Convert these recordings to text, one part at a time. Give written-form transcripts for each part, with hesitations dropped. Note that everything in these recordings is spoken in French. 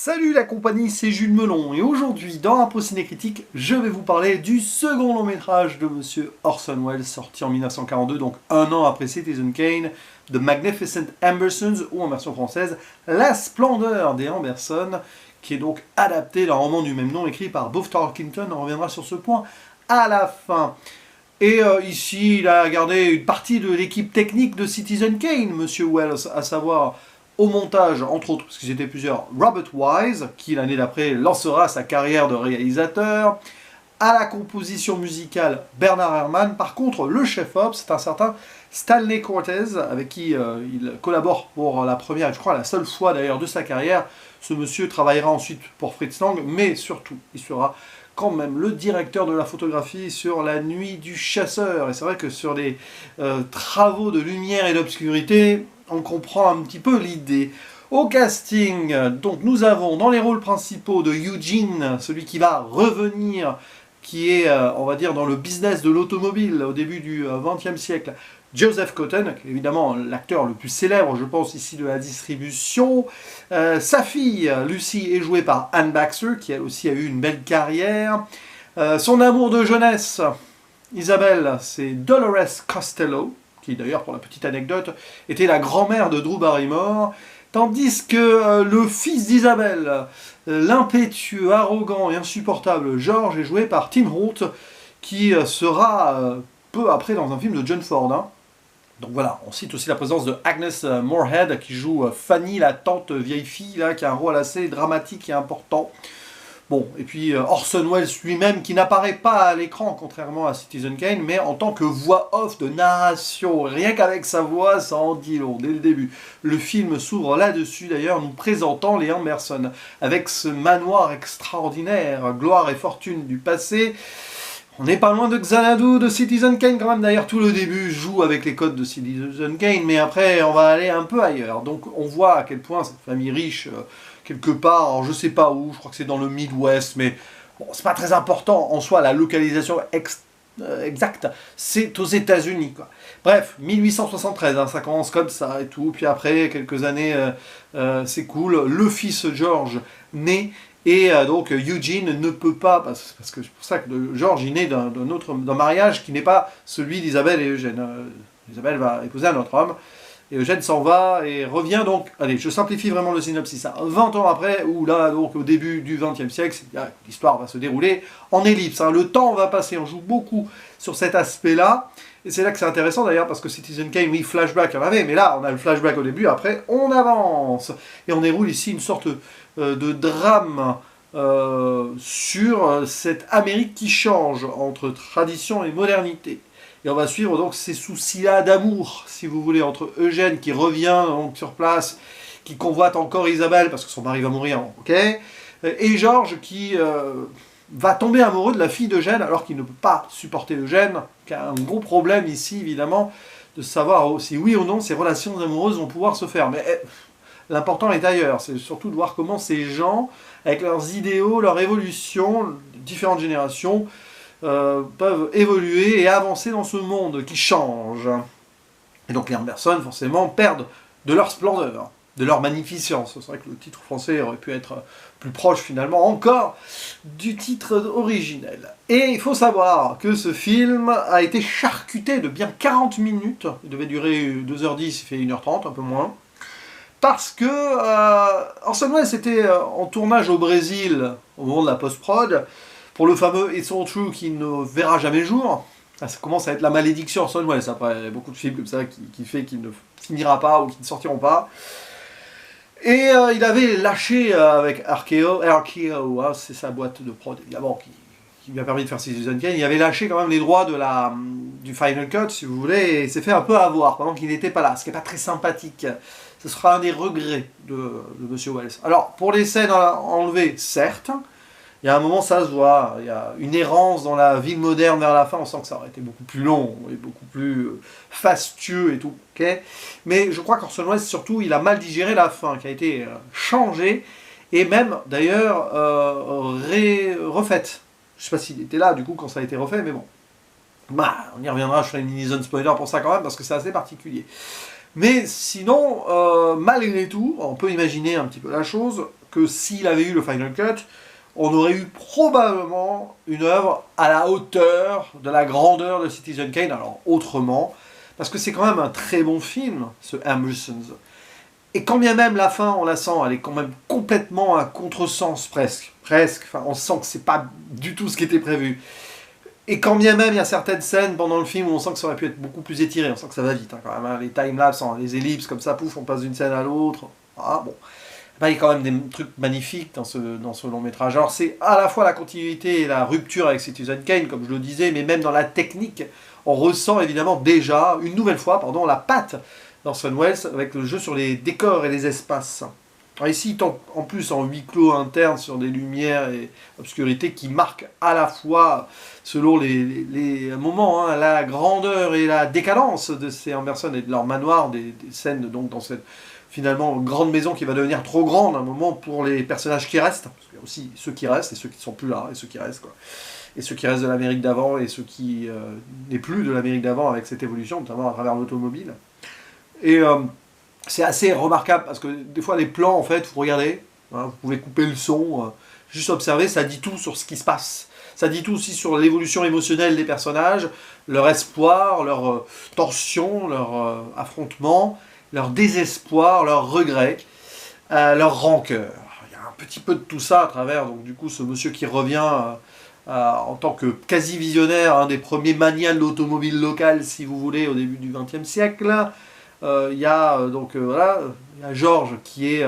Salut la compagnie, c'est Jules Melon et aujourd'hui dans Impro Ciné Critique, je vais vous parler du second long métrage de Monsieur Orson Welles sorti en 1942, donc un an après Citizen Kane, The Magnificent Ambersons ou en version française La Splendeur des Ambersons, qui est donc adapté d'un roman du même nom écrit par Booth Tarkington. On reviendra sur ce point à la fin. Et ici, il a gardé une partie de l'équipe technique de Citizen Kane, Monsieur Welles, à savoir au montage, entre autres, parce qu'ils étaient plusieurs, Robert Wise, qui l'année d'après lancera sa carrière de réalisateur. À la composition musicale, Bernard Herrmann. Par contre, le chef-op, c'est un certain Stanley Cortez, avec qui il collabore pour la première, et je crois la seule fois d'ailleurs de sa carrière. Ce monsieur travaillera ensuite pour Fritz Lang, mais surtout, il sera quand même le directeur de la photographie sur La Nuit du Chasseur. Et c'est vrai que sur les travaux de lumière et d'obscurité, on comprend un petit peu l'idée. Au casting, donc nous avons dans les rôles principaux de Eugene, celui qui va revenir, qui est, on va dire, dans le business de l'automobile au début du XXe siècle, Joseph Cotten, qui est évidemment l'acteur le plus célèbre, je pense, ici de la distribution. Sa fille, Lucy, est jouée par Anne Baxter, qui elle aussi a eu une belle carrière. Son amour de jeunesse, Isabelle, c'est Dolores Costello, qui d'ailleurs, pour la petite anecdote, était la grand-mère de Drew Barrymore, tandis que le fils d'Isabelle, l'impétueux, arrogant et insupportable George, est joué par Tim Holt, qui sera peu après dans un film de John Ford. Hein. Donc voilà, on cite aussi la présence de Agnes Moorehead, qui joue Fanny, la tante vieille fille, là, qui a un rôle assez dramatique et important. Bon, et puis Orson Welles lui-même, qui n'apparaît pas à l'écran, contrairement à Citizen Kane, mais en tant que voix off de narration. Rien qu'avec sa voix, ça en dit long, dès le début. Le film s'ouvre là-dessus, d'ailleurs, nous présentant les Ambersons, avec ce manoir extraordinaire, gloire et fortune du passé. On n'est pas loin de Xanadu, de Citizen Kane, quand même. D'ailleurs, tout le début joue avec les codes de Citizen Kane, mais après, on va aller un peu ailleurs. Donc, on voit à quel point cette famille riche... quelque part, alors je sais pas où, je crois que c'est dans le Midwest, mais bon, c'est pas très important en soi, la localisation exacte, c'est aux États-Unis, quoi. Bref, 1873, hein, ça commence comme ça et tout, puis après, quelques années, c'est cool, le fils George naît, et donc Eugene ne peut pas, parce que c'est pour ça que George est né d'un mariage qui n'est pas celui d'Isabelle et Eugène. Isabelle va épouser un autre homme, et Eugène s'en va et revient donc, allez, je simplifie vraiment le synopsis, hein, 20 ans après, où là, donc au début du XXe siècle, l'histoire va se dérouler en ellipse, hein, le temps va passer, on joue beaucoup sur cet aspect-là, et c'est là que c'est intéressant d'ailleurs, parce que Citizen Kane, oui, flashback, il y en avait, mais là, on a le flashback au début, après, on avance, et on déroule ici une sorte de drame sur cette Amérique qui change entre tradition et modernité. Et on va suivre donc ces soucis-là d'amour, si vous voulez, entre Eugène qui revient donc sur place, qui convoite encore Isabelle parce que son mari va mourir, ok, et Georges qui va tomber amoureux de la fille d'Eugène alors qu'il ne peut pas supporter Eugène, qui a un gros problème ici évidemment de savoir si oui ou non ces relations amoureuses vont pouvoir se faire. Mais l'important est ailleurs, c'est surtout de voir comment ces gens, avec leurs idéaux, leur évolution, différentes générations, peuvent évoluer et avancer dans ce monde qui change. Et donc les Ambersons, forcément, perdent de leur splendeur, de leur magnificence. C'est vrai que le titre français aurait pu être plus proche, finalement, encore du titre originel. Et il faut savoir que ce film a été charcuté de bien 40 minutes. Il devait durer 2h10, il fait 1h30, un peu moins. Parce que Orson Welles était en tournage au Brésil, au moment de la post-prod, pour le fameux It's All True qui ne verra jamais le jour. Ça commence à être la malédiction Orson Welles. Après, il y a beaucoup de films comme ça qui fait qu'il ne finira pas ou qui ne sortiront pas. Et il avait lâché avec RKO, hein, c'est sa boîte de prod évidemment qui lui a permis de faire Citizen Kane. Il avait lâché quand même les droits du Final Cut, si vous voulez, et s'est fait un peu avoir pendant qu'il n'était pas là, ce qui n'est pas très sympathique. Ce sera un des regrets de Monsieur Welles. Alors, pour les scènes enlevées, certes, il y a un moment, ça se voit, il y a une errance dans la ville moderne vers la fin, on sent que ça aurait été beaucoup plus long et beaucoup plus fastueux et tout, ok. Mais je crois qu'Orson Welles, surtout, il a mal digéré la fin, qui a été changée, et même, d'ailleurs, refaite. Je ne sais pas s'il était là, du coup, quand ça a été refait, mais bon. Bah, on y reviendra, je ferai une mini-zone spoiler pour ça quand même, parce que c'est assez particulier. Mais sinon, malgré tout, on peut imaginer un petit peu la chose, que s'il avait eu le Final Cut, on aurait eu probablement une œuvre à la hauteur de la grandeur de Citizen Kane, alors autrement, parce que c'est quand même un très bon film, ce Ambersons. Et quand bien même la fin, on la sent, elle est quand même complètement à contresens, presque. Presque, enfin, on sent que c'est pas du tout ce qui était prévu. Et quand bien même il y a certaines scènes pendant le film où on sent que ça aurait pu être beaucoup plus étiré, on sent que ça va vite, hein, quand même, hein, les timelapses, hein, les ellipses comme ça, pouf, on passe d'une scène à l'autre. Ah bon. Bah, il y a quand même des trucs magnifiques dans ce long métrage. Alors c'est à la fois la continuité et la rupture avec Citizen Kane, comme je le disais, mais même dans la technique, on ressent évidemment déjà, une nouvelle fois, pardon, la patte d'Orson Welles avec le jeu sur les décors et les espaces. Alors ici, il tente en plus en huis clos interne sur des lumières et obscurités qui marquent à la fois, selon les moments, hein, la grandeur et la décadence de ces Amberson et de leur manoir, des scènes donc dans cette finalement grande maison qui va devenir trop grande à un moment pour les personnages qui restent, parce qu'il y a aussi ceux qui restent et ceux qui ne sont plus là, et ceux qui restent, quoi. Et ceux qui restent de l'Amérique d'avant et ceux qui n'est plus de l'Amérique d'avant avec cette évolution, notamment à travers l'automobile. Et c'est assez remarquable parce que des fois les plans, en fait, vous regardez, hein, vous pouvez couper le son, juste observer, ça dit tout sur ce qui se passe. Ça dit tout aussi sur l'évolution émotionnelle des personnages, leur espoir, leur tension, leur affrontement, leur désespoir, leur regret, leur rancœur. Il y a un petit peu de tout ça à travers, donc du coup, ce monsieur qui revient en tant que quasi-visionnaire, un des premiers manias de l'automobile locale, si vous voulez, au début du XXe siècle. Il y a voilà, il y a Georges qui est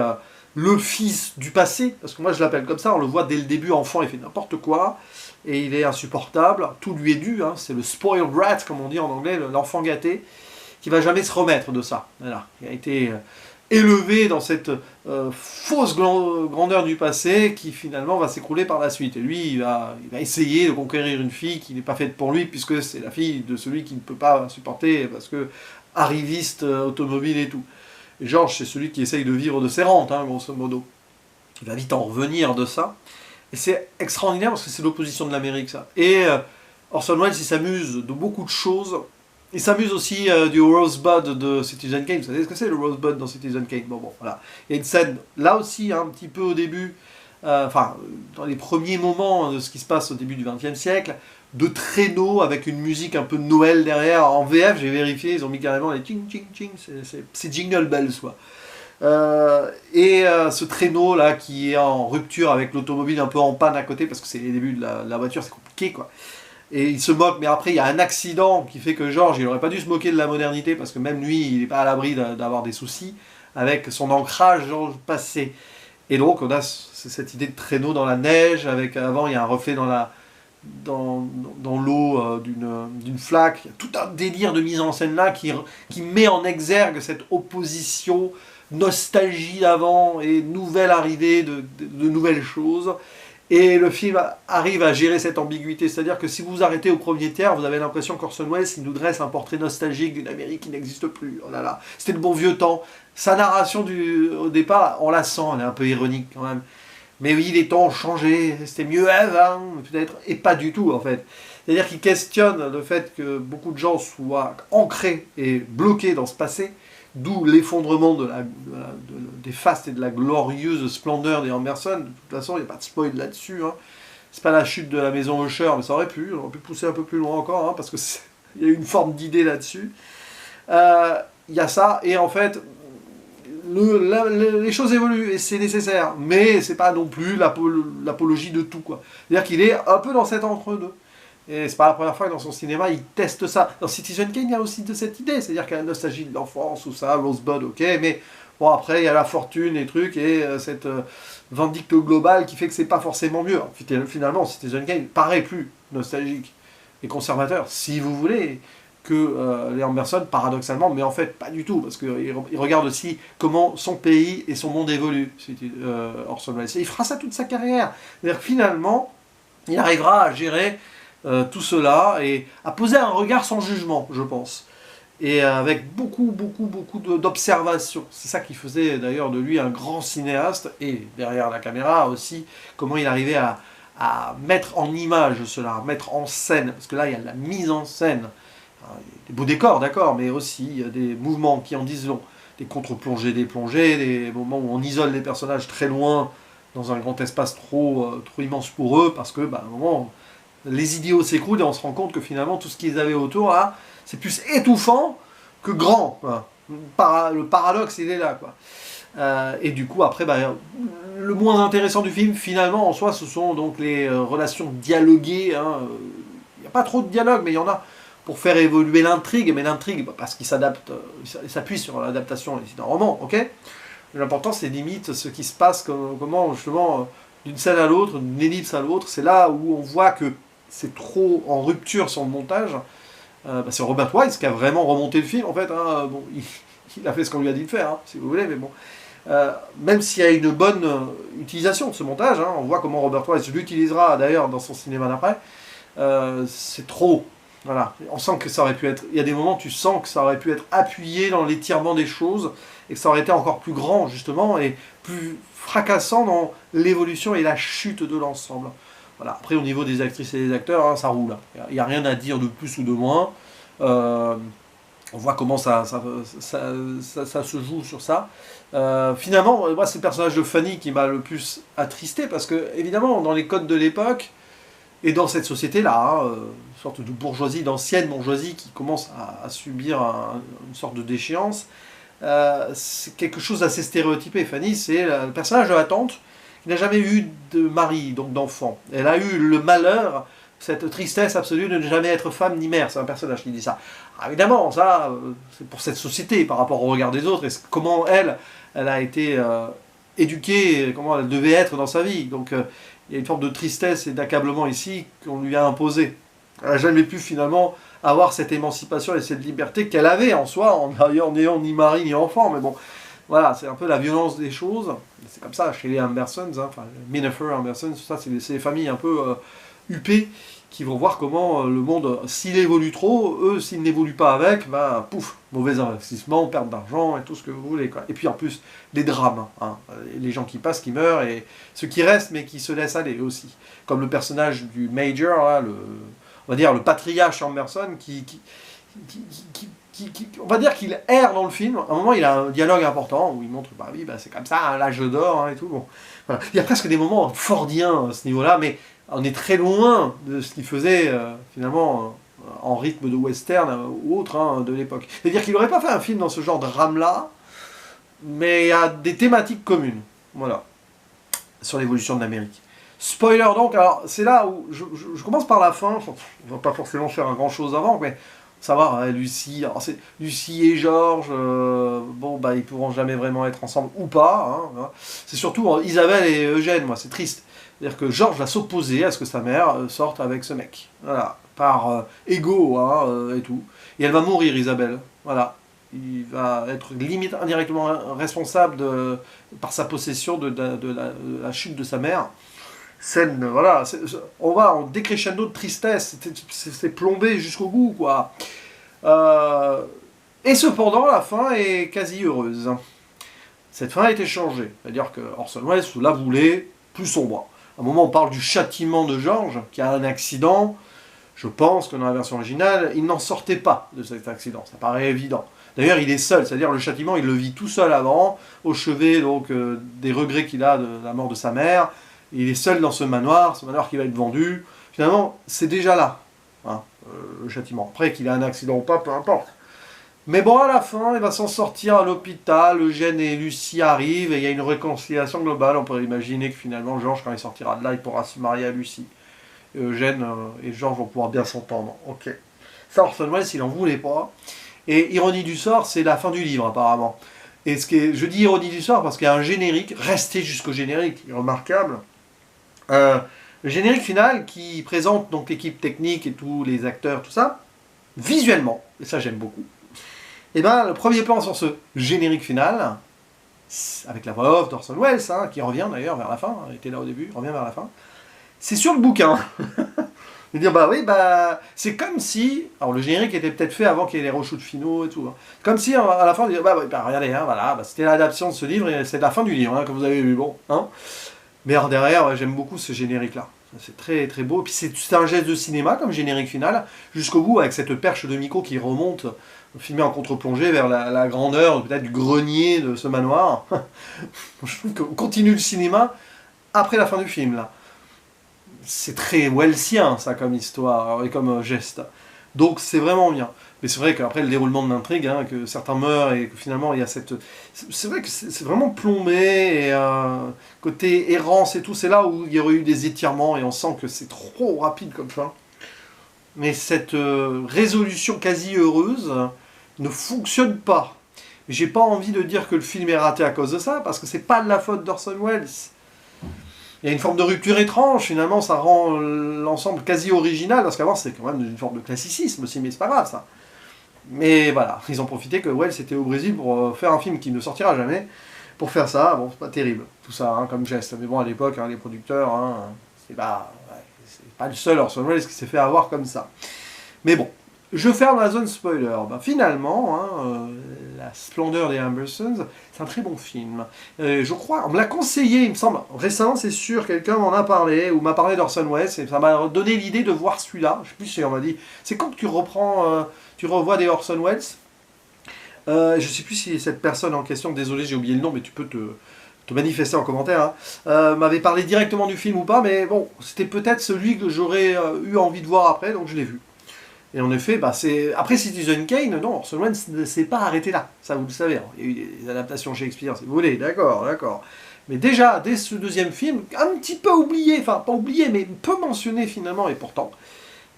le fils du passé, parce que moi je l'appelle comme ça, on le voit dès le début, enfant, il fait n'importe quoi, et il est insupportable, tout lui est dû, hein, c'est le spoiled brat, comme on dit en anglais, l'enfant gâté, qui va jamais se remettre de ça. Voilà. Il a été élevé dans cette fausse grandeur du passé qui finalement va s'écrouler par la suite. Et lui, il va essayer de conquérir une fille qui n'est pas faite pour lui, puisque c'est la fille de celui qui ne peut pas supporter, parce que arriviste, automobile et tout. Et Georges, c'est celui qui essaye de vivre de ses rentes, hein, grosso modo. Il va vite en revenir de ça. Et c'est extraordinaire parce que c'est l'opposition de l'Amérique, ça. Et Orson Welles, il s'amuse de beaucoup de choses. Il s'amuse aussi du Rosebud de Citizen Kane. Vous savez ce que c'est le Rosebud dans Citizen Kane? Bon, voilà. Il y a une scène, là aussi, hein, un petit peu au début, dans les premiers moments de ce qui se passe au début du XXe siècle, de traîneaux avec une musique un peu de Noël derrière. En VF, j'ai vérifié, ils ont mis carrément les ching ching ching, c'est Jingle Bells, quoi. Ce traîneau là qui est en rupture avec l'automobile un peu en panne à côté parce que c'est les débuts de la voiture, c'est compliqué, quoi. Et il se moque, mais après il y a un accident qui fait que Georges, il n'aurait pas dû se moquer de la modernité parce que même lui, il n'est pas à l'abri d'avoir des soucis avec son ancrage dans le passé. Et donc on a cette idée de traîneau dans la neige, avec avant il y a un reflet dans l'eau d'une flaque. Il y a tout un délire de mise en scène là qui met en exergue cette opposition, nostalgie d'avant et nouvelle arrivée de nouvelles choses. Et le film arrive à gérer cette ambiguïté, c'est-à-dire que si vous vous arrêtez au premier tiers, vous avez l'impression qu'Orson Welles il nous dresse un portrait nostalgique d'une Amérique qui n'existe plus. Oh là là, c'était le bon vieux temps. Sa narration au départ, on la sent, elle est un peu ironique quand même. Mais oui, les temps ont changé, c'était mieux avant, peut-être, et pas du tout en fait. C'est-à-dire qu'il questionne le fait que beaucoup de gens soient ancrés et bloqués dans ce passé, d'où l'effondrement des fastes et de la glorieuse splendeur des Amberson. De toute façon, il n'y a pas de spoil là-dessus. Hein. C'est pas la chute de la maison Usher, mais ça aurait pu. On aurait pu pousser un peu plus loin encore, hein, parce qu'il y a une forme d'idée là-dessus. Il y a ça, et en fait, les choses évoluent, et c'est nécessaire. Mais c'est pas non plus l'apologie de tout, quoi. C'est-à-dire qu'il est un peu dans cet entre-deux. Et c'est pas la première fois que dans son cinéma, il teste ça. Dans Citizen Kane, il y a aussi de cette idée, c'est-à-dire qu'il y a la nostalgie de l'enfance ou ça, Rosebud, ok, mais bon, après, il y a la fortune et trucs, et cette vindicte globale qui fait que c'est pas forcément mieux. Finalement, Citizen Kane paraît plus nostalgique et conservateur, si vous voulez, que les Amberson, paradoxalement, mais en fait, pas du tout, parce qu'il regarde aussi comment son pays et son monde évoluent, Orson Welles. Et il fera ça toute sa carrière. C'est-à-dire que finalement, il arrivera à gérer tout cela et à poser un regard sans jugement, je pense. Et avec beaucoup d'observation. C'est ça qui faisait d'ailleurs de lui un grand cinéaste, et derrière la caméra aussi, comment il arrivait à mettre en image cela, à mettre en scène, parce que là il y a de la mise en scène, des beaux décors, d'accord, mais aussi il y a des mouvements qui en disent long, des contre-plongées, des plongées, des moments où on isole les personnages très loin dans un grand espace trop immense pour eux, parce que, à un moment, les idéaux s'écroulent et on se rend compte que finalement, tout ce qu'ils avaient autour, là, c'est plus étouffant que grand, quoi. Le paradoxe, il est là, quoi. Et du coup, après, le moins intéressant du film, finalement, en soi, ce sont donc les relations dialoguées. Hein. Il n'y a pas trop de dialogue, mais il y en a pour faire évoluer l'intrigue. Mais l'intrigue, parce qu'il s'adapte, il s'appuie sur l'adaptation d'un roman, ok. L'important, c'est limite ce qui se passe, comment justement, d'une scène à l'autre, d'une ellipse à l'autre. C'est là où on voit que c'est trop en rupture sur le montage. C'est Robert Wise qui a vraiment remonté le film, en fait. Hein. Bon, il a fait ce qu'on lui a dit de faire, hein, si vous voulez, mais bon. Même s'il y a une bonne utilisation de ce montage, hein, on voit comment Robert Wise l'utilisera d'ailleurs dans son cinéma d'après, c'est trop. Voilà. On sent que ça aurait pu être. Il y a des moments où tu sens que ça aurait pu être appuyé dans l'étirement des choses et que ça aurait été encore plus grand, justement, et plus fracassant dans l'évolution et la chute de l'ensemble. Voilà. Après, au niveau des actrices et des acteurs, hein, ça roule. Il n'y a rien à dire de plus ou de moins. On voit comment ça se joue sur ça. Finalement, moi, c'est le personnage de Fanny qui m'a le plus attristé, parce que, évidemment, dans les codes de l'époque, et dans cette société-là, hein, une sorte de bourgeoisie, d'ancienne bourgeoisie qui commence à subir une sorte de déchéance, c'est quelque chose d'assez stéréotypé. Fanny, c'est le personnage de la tante qui n'a jamais eu de mari, donc d'enfant. Elle a eu le malheur, cette tristesse absolue de ne jamais être femme ni mère. C'est un personnage qui dit ça. Alors évidemment, ça, c'est pour cette société par rapport au regard des autres, et comment elle a été éduquée, comment elle devait être dans sa vie. Donc il y a une forme de tristesse et d'accablement ici qu'on lui a imposé. Elle n'a jamais pu finalement avoir cette émancipation et cette liberté qu'elle avait en soi, en n'ayant ni mari ni enfant. Mais bon, voilà, c'est un peu la violence des choses. C'est comme ça chez les Ambersons, hein, enfin, Minafer, Amberson, tout ça, c'est des familles un peu huppées qui vont voir comment le monde, s'il évolue trop, eux, s'ils n'évoluent pas avec, pouf, mauvais investissement, perte d'argent et tout ce que vous voulez, quoi. Et puis en plus, des drames, hein, les gens qui passent, qui meurent, et ceux qui restent, mais qui se laissent aller aussi. Comme le personnage du Major, là, on va dire le patriarche Amberson, on va dire qu'il erre dans le film. À un moment, il a un dialogue important où il montre, oui, c'est comme ça, hein, l'âge d'or, hein, et tout. Bon. Voilà. Il y a presque des moments fordiens à ce niveau-là, mais on est très loin de ce qu'il faisait finalement en rythme de western ou autre, hein, de l'époque. C'est-à-dire qu'il n'aurait pas fait un film dans ce genre de rame-là, mais il y a des thématiques communes, voilà, sur l'évolution de l'Amérique. Spoiler donc, alors c'est là où je commence par la fin, on ne va pas forcément faire un grand-chose avant, mais savoir, hein, Lucie et Georges, ils pourront jamais vraiment être ensemble ou pas, hein, c'est surtout Isabelle et Eugène, moi, c'est triste. C'est-à-dire que Georges va s'opposer à ce que sa mère sorte avec ce mec. Voilà. Par ego, hein, et tout. Et elle va mourir, Isabelle. Voilà. Il va être limite indirectement responsable par sa possession de la chute de sa mère. Scène, voilà. On va en décrescendo de tristesse. C'est plombé jusqu'au bout, quoi. Et cependant, la fin est quasi heureuse. Cette fin a été changée. C'est-à-dire que Orson Welles la voulait plus sombre. À un moment, on parle du châtiment de Georges, qui a un accident. Je pense que dans la version originale, il n'en sortait pas de cet accident. Ça paraît évident. D'ailleurs, il est seul, c'est-à-dire le châtiment, il le vit tout seul avant, au chevet donc, des regrets qu'il a de la mort de sa mère. Il est seul dans ce manoir qui va être vendu. Finalement, c'est déjà là, hein, le châtiment. Après, qu'il a un accident ou pas, peu importe. Mais bon, à la fin, il va s'en sortir à l'hôpital, Eugène et Lucie arrivent, et il y a une réconciliation globale. On pourrait imaginer que finalement, Georges, quand il sortira de là, il pourra se marier à Lucie. Et Eugène et Georges vont pouvoir bien s'entendre. Ok. Ça, Orson Welles, il n'en voulait pas. Et ironie du sort, c'est la fin du livre, apparemment. Et je dis ironie du sort parce qu'il y a un générique, resté jusqu'au générique, remarquable. Le générique final qui présente donc l'équipe technique et tous les acteurs, tout ça, visuellement, et ça j'aime beaucoup. Et le premier plan sur ce générique final, avec la voix off d'Orson Welles, hein, qui revient d'ailleurs vers la fin, il était là au début, il revient vers la fin, c'est sur le bouquin. Et dire, c'est comme si, alors le générique était peut-être fait avant qu'il y ait les reshoots finaux et tout, hein. Comme si à la fin on disait, regardez, hein, voilà, c'était l'adaptation de ce livre, et c'est la fin du livre, hein, comme vous avez vu, bon, hein. Mais alors derrière, j'aime beaucoup ce générique-là. C'est très très beau. Et puis c'est un geste de cinéma comme générique final, jusqu'au bout avec cette perche de micro qui remonte, filmée en contre-plongée vers la grandeur peut-être du grenier de ce manoir. Je trouve qu'on continue le cinéma après la fin du film, là. C'est très Wellsien, ça, comme histoire et comme geste. Donc c'est vraiment bien. Mais c'est vrai qu'après le déroulement de l'intrigue, hein, que certains meurent et que finalement il y a cette... C'est vrai que c'est vraiment plombé et côté errance et tout, c'est là où il y aurait eu des étirements et on sent que c'est trop rapide comme fin. Mais cette résolution quasi heureuse ne fonctionne pas. J'ai pas envie de dire que le film est raté à cause de ça, parce que c'est pas de la faute d'Orson Welles. Il y a une forme de rupture étrange, finalement ça rend l'ensemble quasi original, parce qu'avant c'est quand même une forme de classicisme aussi, mais c'est pas grave ça. Mais voilà, ils ont profité que Welles était au Brésil pour faire un film qui ne sortira jamais, pour faire ça, bon c'est pas terrible, tout ça hein, comme geste, mais bon à l'époque les producteurs, c'est pas le seul Orson Welles qui s'est fait avoir comme ça. Mais bon, je ferme la zone spoiler. Finalement, La Splendeur des Ambersons, c'est un très bon film. Je crois, on me l'a conseillé, il me semble, récemment, c'est sûr, quelqu'un m'en a parlé, ou m'a parlé d'Orson Welles, et ça m'a donné l'idée de voir celui-là. Je sais plus si on m'a dit, c'est quand que tu reprends, tu revois des Orson Welles je sais plus si cette personne en question, désolé j'ai oublié le nom, mais tu peux te manifester en commentaire, m'avait parlé directement du film ou pas, mais bon, c'était peut-être celui que j'aurais eu envie de voir après, donc je l'ai vu. Et en effet, après Citizen Kane, non, Orson Welles ne s'est pas arrêté là, ça vous le savez, hein. Il y a eu des adaptations Shakespeare, si vous voulez, d'accord. Mais déjà, dès ce deuxième film, un petit peu oublié, enfin pas oublié, mais peu mentionné finalement, et pourtant,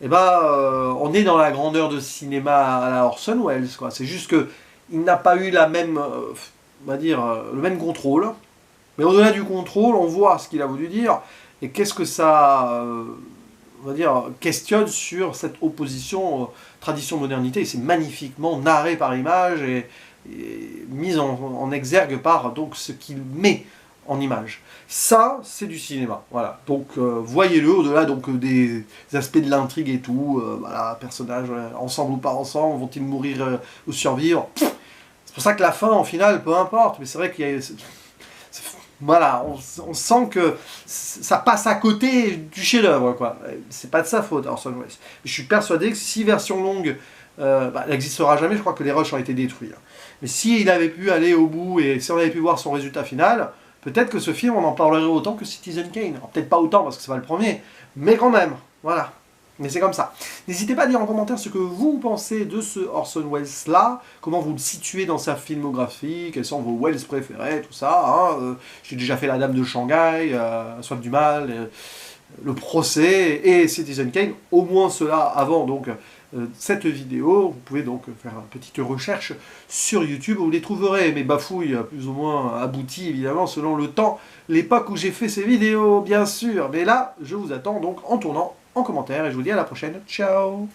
on est dans la grandeur de cinéma à la Orson Welles, quoi. C'est juste que il n'a pas eu la même, on va dire, le même contrôle. Mais au-delà du contrôle, on voit ce qu'il a voulu dire, et qu'est-ce que ça... on va dire, questionne sur cette opposition tradition-modernité. Et c'est magnifiquement narré par image et mis en exergue par donc, ce qu'il met en image. Ça, c'est du cinéma. Voilà. Donc, voyez-le, au-delà donc, des aspects de l'intrigue et tout. Voilà, personnages, ensemble ou pas ensemble, vont-ils mourir ou survivre? C'est pour ça que la fin, en finale, peu importe. Mais c'est vrai qu'il y a... Voilà, on sent que ça passe à côté du chef-d'œuvre, quoi. C'est pas de sa faute, Orson Welles. Je suis persuadé que si version longue, elle n'existera jamais, je crois que les rushs ont été détruits. Mais s'il avait pu aller au bout et si on avait pu voir son résultat final, peut-être que ce film, on en parlerait autant que Citizen Kane. Peut-être pas autant parce que c'est pas le premier, mais quand même, voilà. Mais c'est comme ça. N'hésitez pas à dire en commentaire ce que vous pensez de ce Orson Welles-là, comment vous le situez dans sa filmographie, quels sont vos Welles préférés, tout ça. J'ai déjà fait La Dame de Shanghai, Soif du Mal, Le Procès et Citizen Kane, au moins cela avant donc cette vidéo. Vous pouvez donc faire une petite recherche sur YouTube, vous les trouverez, mes bafouilles plus ou moins abouties évidemment selon le temps, l'époque où j'ai fait ces vidéos bien sûr. Mais là, je vous attends donc en tournant en commentaire et je vous dis à la prochaine. Ciao!